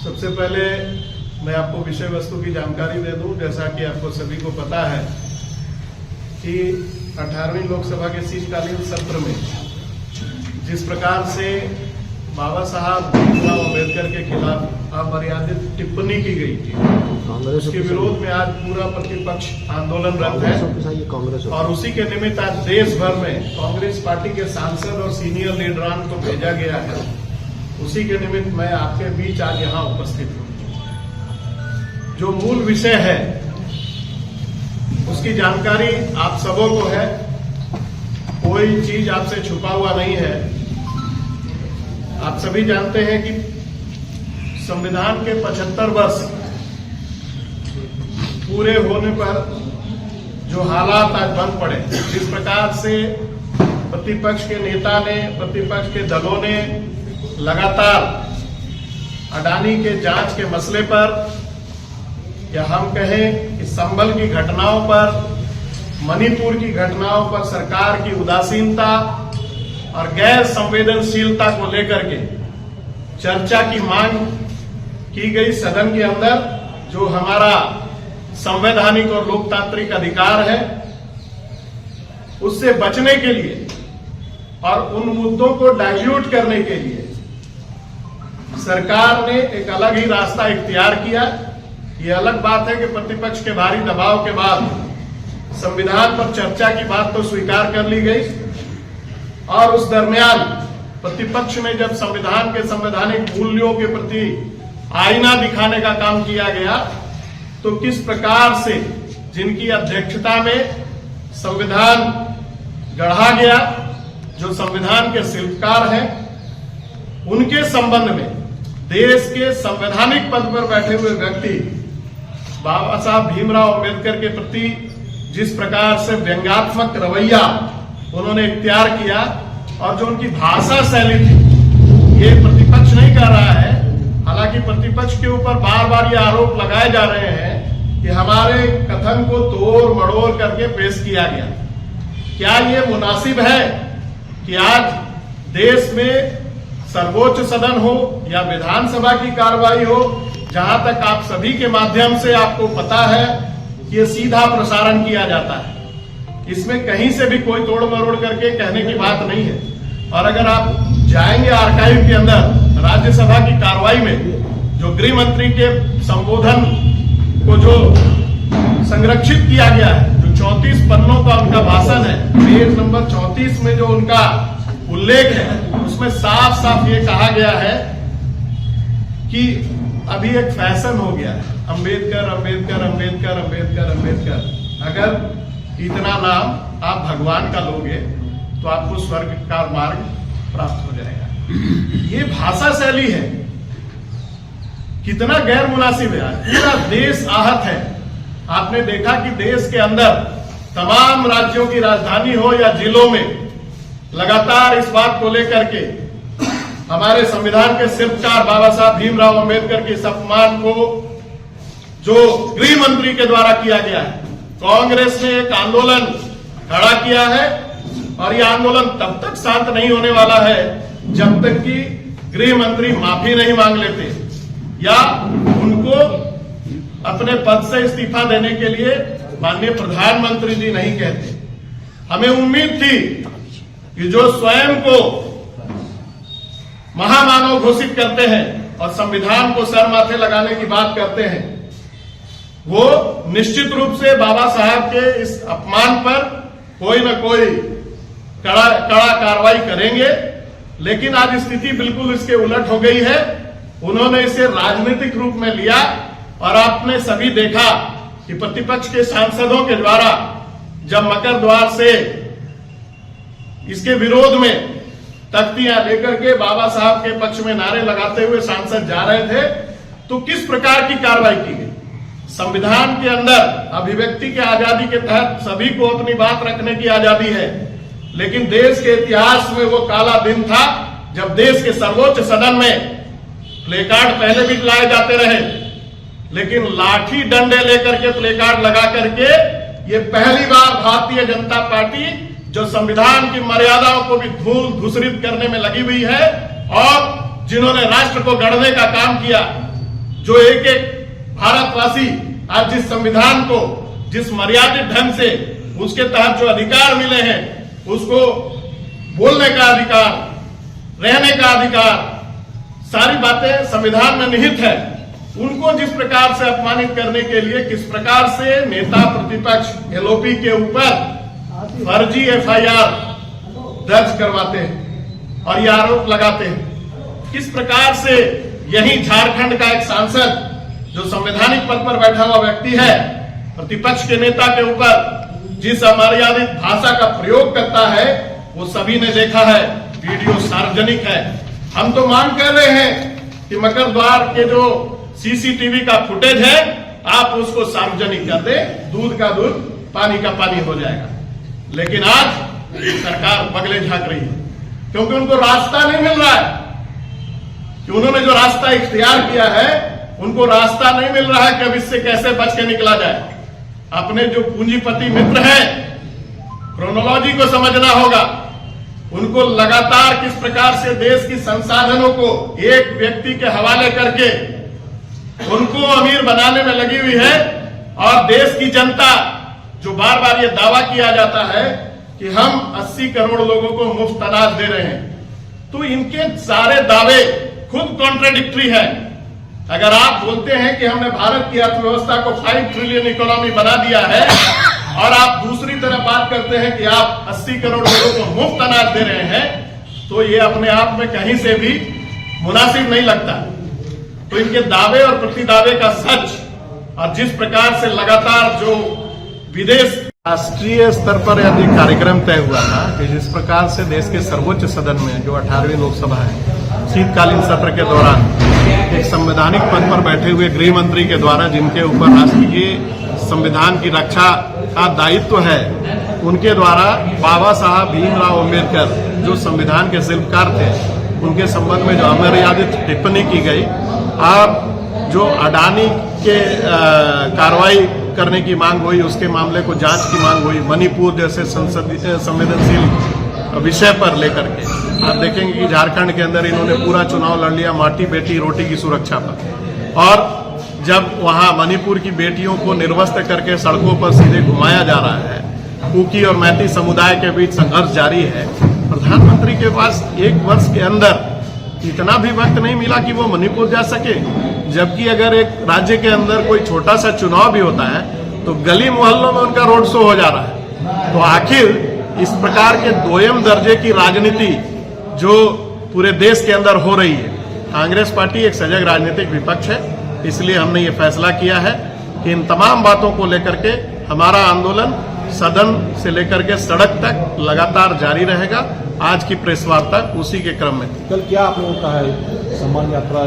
सबसे पहले मैं आपको विषय वस्तु की जानकारी दे दूं। जैसा कि आपको सभी को पता है कि 18वीं लोकसभा के शीतकालीन सत्र में जिस प्रकार से बाबा साहब भीमराव अम्बेडकर के खिलाफ अपमर्यादित टिप्पणी की गई थी, उसके विरोध में आज पूरा प्रतिपक्ष आंदोलनरत है और उसी के निमित्त आज देश भर में कांग्रेस पार्टी के सांसद और सीनियर लीडरान को भेजा गया है। उसी के निमित्त मैं आपके बीच आज यहाँ उपस्थित हूँ। जो मूल विषय है उसकी जानकारी आप सबों को है, कोई चीज आपसे छुपा हुआ नहीं है। आप सभी जानते हैं कि संविधान के 75 वर्ष पूरे होने पर जो हालात आज बन पड़े, जिस प्रकार से प्रतिपक्ष के नेता ने, प्रतिपक्ष के दलों ने लगातार अडानी के जांच के मसले पर, या हम कहें कि संभल की घटनाओं पर, मणिपुर की घटनाओं पर सरकार की उदासीनता और गैर संवेदनशीलता को लेकर के चर्चा की मांग की गई सदन के अंदर, जो हमारा संवैधानिक और लोकतांत्रिक अधिकार है, उससे बचने के लिए और उन मुद्दों को डाइल्यूट करने के लिए सरकार ने एक अलग ही रास्ता इख्तियार किया। ये अलग बात है कि प्रतिपक्ष के भारी दबाव के बाद संविधान पर चर्चा की बात तो स्वीकार कर ली गई और उस दरमियान प्रतिपक्ष ने जब संविधान के संवैधानिक मूल्यों के प्रति आईना दिखाने का काम किया गया, तो किस प्रकार से जिनकी अध्यक्षता में संविधान गढ़ा गया, जो संविधान के शिल्पकार हैं, उनके संबंध में देश के संवैधानिक पद पर बैठे हुए व्यक्ति बाबा साहब भीमराव अम्बेडकर के प्रति जिस प्रकार से व्यंग्यात्मक रवैया उन्होंने इख्तियार किया और जो उनकी भाषा शैली थी, ये प्रतिपक्ष नहीं कर रहा है। हालांकि प्रतिपक्ष के ऊपर बार बार ये आरोप लगाए जा रहे हैं कि हमारे कथन को तोड़ मड़ोड़ करके पेश किया गया। क्या ये मुनासिब है कि आज देश में सर्वोच्च सदन हो या विधानसभा की कार्रवाई हो, जहां तक आप सभी के माध्यम से आपको पता है कि ये सीधा प्रसारण किया जाता है, इसमें कहीं से भी कोई तोड़ मरोड़ करके कहने की बात नहीं है। और अगर आप जाएंगे आर्काइव के अंदर, राज्यसभा की कार्रवाई में जो गृह मंत्री के संबोधन को जो संरक्षित किया गया है, जो 34 पन्नों का उनका भाषण है, पेज नंबर 34 में जो उनका उल्लेख है, उसमें साफ साफ ये कहा गया है कि अभी एक फैशन हो गया है, अंबेडकर अंबेडकर अंबेडकर अंबेडकर अंबेडकर। अगर इतना नाम आप भगवान का लोगे तो आपको स्वर्ग का मार्ग प्राप्त हो जाएगा। ये भाषा शैली है, कितना गैर मुनासिब है। आज पूरा देश आहत है। आपने देखा कि देश के अंदर तमाम राज्यों की राजधानी हो या जिलों में लगातार इस बात को लेकर के हमारे संविधान के शिल्पकार बाबा साहब भीमराव अम्बेडकर के सम्मान को जो गृह मंत्री के द्वारा किया गया है, कांग्रेस ने एक आंदोलन खड़ा किया है और यह आंदोलन तब तक शांत नहीं होने वाला है जब तक कि गृह मंत्री माफी नहीं मांग लेते या उनको अपने पद से इस्तीफा देने के लिए माननीय प्रधानमंत्री जी नहीं कहते। हमें उम्मीद थी कि जो स्वयं को महामानव घोषित करते हैं और संविधान को सर माथे लगाने की बात करते हैं, वो निश्चित रूप से बाबा साहब के इस अपमान पर कोई न कोई कड़ा कार्रवाई करेंगे। लेकिन आज स्थिति बिल्कुल इसके उलट हो गई है। उन्होंने इसे राजनीतिक रूप में लिया और आपने सभी देखा कि प्रतिपक्ष के सांसदों के द्वारा जब मकर द्वार से इसके विरोध में तख्तियां लेकर के बाबा साहब के पक्ष में नारे लगाते हुए सांसद जा रहे थे, तो किस प्रकार की कार्रवाई की गई। संविधान के अंदर अभिव्यक्ति की आजादी के तहत सभी को अपनी बात रखने की आजादी है, लेकिन देश के इतिहास में वो काला दिन था जब देश के सर्वोच्च सदन में प्लेकार्ड पहले भी लाए जाते रहे, लेकिन लाठी डंडे लेकर के प्लेकार्ड लगा करके ये पहली बार भारतीय जनता पार्टी जो संविधान की मर्यादाओं को भी धूल धूसरित करने में लगी हुई है और जिन्होंने राष्ट्र को गढ़ने का काम किया, जो एक एक भारतवासी आज जिस संविधान को जिस मर्यादित ढंग से उसके तहत जो अधिकार मिले हैं, उसको बोलने का अधिकार, रहने का अधिकार, सारी बातें संविधान में निहित है, उनको जिस प्रकार से अपमानित करने के लिए किस प्रकार से नेता प्रतिपक्ष एलओपी के ऊपर फर्जी एफआईआर दर्ज करवाते हैं और ये आरोप लगाते हैं। किस प्रकार से यही झारखंड का एक सांसद जो संवैधानिक पद पर बैठा हुआ व्यक्ति है, प्रतिपक्ष के नेता के ऊपर जिस अमर्यादित भाषा का प्रयोग करता है, वो सभी ने देखा है, वीडियो सार्वजनिक है। हम तो मांग कर रहे हैं कि मकर द्वार के जो सीसीटीवी का फुटेज है, आप उसको सार्वजनिक कर दें, दूध का दूध पानी का पानी हो जाएगा। लेकिन आज सरकार बगले झांक रही है, क्योंकि उनको रास्ता नहीं मिल रहा है कि उन्होंने जो रास्ता इख्तियार किया है, उनको रास्ता नहीं मिल रहा है कि अब इससे कैसे बच के निकला जाए। अपने जो पूंजीपति मित्र हैं, क्रोनोलॉजी को समझना होगा। उनको लगातार किस प्रकार से देश की संसाधनों को एक व्यक्ति के हवाले करके उनको अमीर बनाने में लगी हुई है, और देश की जनता जो बार बार ये दावा किया जाता है कि हम 80 करोड़ लोगों को मुफ्त अनाज दे रहे हैं, तो इनके सारे दावे खुद कॉन्ट्राडिक्टरी है। अगर आप बोलते हैं कि हमने भारत की अर्थव्यवस्था को 5 ट्रिलियन इकोनॉमी बना दिया है, और आप दूसरी तरफ बात करते हैं कि आप 80 करोड़ लोगों को मुफ्त अनाज दे रहे हैं, तो ये अपने आप में कहीं से भी मुनासिब नहीं लगता। तो इनके दावे और प्रतिदावे का सच, और जिस प्रकार से लगातार जो विदेश राष्ट्रीय स्तर पर यदि कार्यक्रम तय हुआ था कि जिस प्रकार से देश के सर्वोच्च सदन में जो 18वीं लोकसभा है, शीतकालीन सत्र के दौरान एक संवैधानिक पद पर बैठे हुए गृह मंत्री के द्वारा, जिनके ऊपर राष्ट्रीय संविधान की रक्षा का दायित्व है, उनके द्वारा बाबा साहब भीमराव अम्बेडकर जो संविधान के शिल्पकार थे, उनके संबंध में जो अमर्यादित टिप्पणी की गई, और जो अडानी के कार्रवाई करने की मांग हुई, उसके मामले को जांच की मांग हुई, मणिपुर जैसे संसदीय संवेदनशील विषय पर लेकर के आप देखेंगे कि झारखंड के अंदर इन्होंने पूरा चुनाव लड़ लिया माटी बेटी रोटी की सुरक्षा पर। और जब वहां मणिपुर की बेटियों को निर्वस्त्र करके सड़कों पर सीधे घुमाया जा रहा है, कुकी और मैती समुदाय के बीच संघर्ष जारी है, प्रधानमंत्री के पास 1 वर्ष के अंदर इतना भी वक्त नहीं मिला कि वो मणिपुर जा सके। जबकि अगर एक राज्य के अंदर कोई छोटा सा चुनाव भी होता है, तो गली मोहल्लों में उनका रोड शो हो जा रहा है। तो आखिर इस प्रकार के दोयम दर्जे की राजनीति जो पूरे देश के अंदर हो रही है, कांग्रेस पार्टी एक सजग राजनीतिक विपक्ष है, इसलिए हमने ये फैसला किया है कि इन तमाम बातों को लेकर के हमारा आंदोलन सदन से लेकर के सड़क तक लगातार जारी रहेगा। आज की प्रेस वार्ता उसी के क्रम में थी। कल क्या आप लोगों का है सम्मान यात्रा?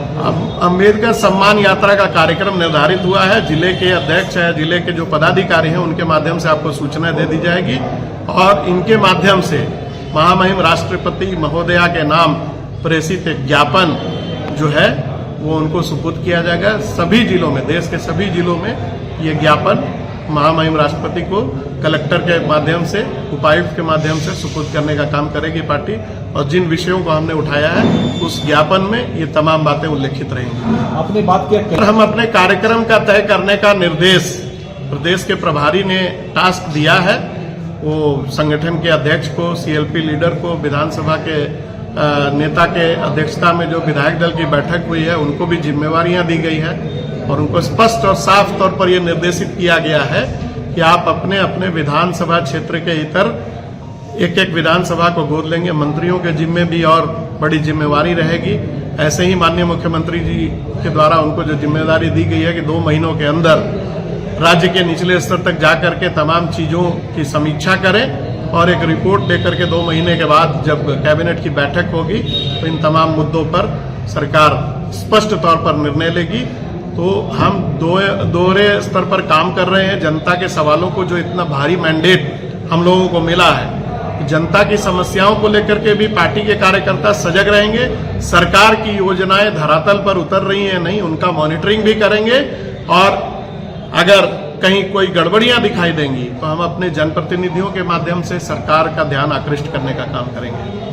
अम्बेडकर सम्मान यात्रा का कार्यक्रम निर्धारित हुआ है। जिले के अध्यक्ष है, जिले के जो पदाधिकारी हैं, उनके माध्यम से आपको सूचना दे दी जाएगी, और इनके माध्यम से महामहिम राष्ट्रपति महोदया के नाम प्रेषित एक ज्ञापन जो है वो उनको सुपुर्द किया जाएगा। सभी जिलों में, देश के सभी जिलों में ये ज्ञापन महामहिम राष्ट्रपति को कलेक्टर के माध्यम से, उपायुक्त के माध्यम से सुपुर्द करने का काम करेगी पार्टी। और जिन विषयों को हमने उठाया है, उस ज्ञापन में ये तमाम बातें उल्लेखित रहेंगी। आपने बात किया, हम अपने कार्यक्रम का तय करने का निर्देश प्रदेश के प्रभारी ने टास्क दिया है। वो संगठन के अध्यक्ष को, सीएलपी लीडर को, विधानसभा के नेता के अध्यक्षता में जो विधायक दल की बैठक हुई है, उनको भी जिम्मेवारियां दी गई है, और उनको स्पष्ट और साफ तौर पर यह निर्देशित किया गया है कि आप अपने अपने विधानसभा क्षेत्र के इतर एक एक विधानसभा को गोद लेंगे। मंत्रियों के जिम्मे भी और बड़ी जिम्मेवारी रहेगी। ऐसे ही माननीय मुख्यमंत्री जी के द्वारा उनको जो जिम्मेदारी दी गई है कि 2 महीनों के अंदर राज्य के निचले स्तर तक जाकर के तमाम चीजों की समीक्षा करें, और एक रिपोर्ट देकर के 2 महीने के बाद जब कैबिनेट की बैठक होगी, तो इन तमाम मुद्दों पर सरकार स्पष्ट तौर पर निर्णय लेगी। तो हम दोहरे स्तर पर काम कर रहे हैं। जनता के सवालों को जो इतना भारी मैंडेट हम लोगों को मिला है, जनता की समस्याओं को लेकर के भी पार्टी के कार्यकर्ता सजग रहेंगे। सरकार की योजनाएं धरातल पर उतर रही हैं नहीं, उनका मॉनिटरिंग भी करेंगे, और अगर कहीं कोई गड़बड़ियां दिखाई देंगी तो हम अपने जनप्रतिनिधियों के माध्यम से सरकार का ध्यान आकृष्ट करने का काम करेंगे।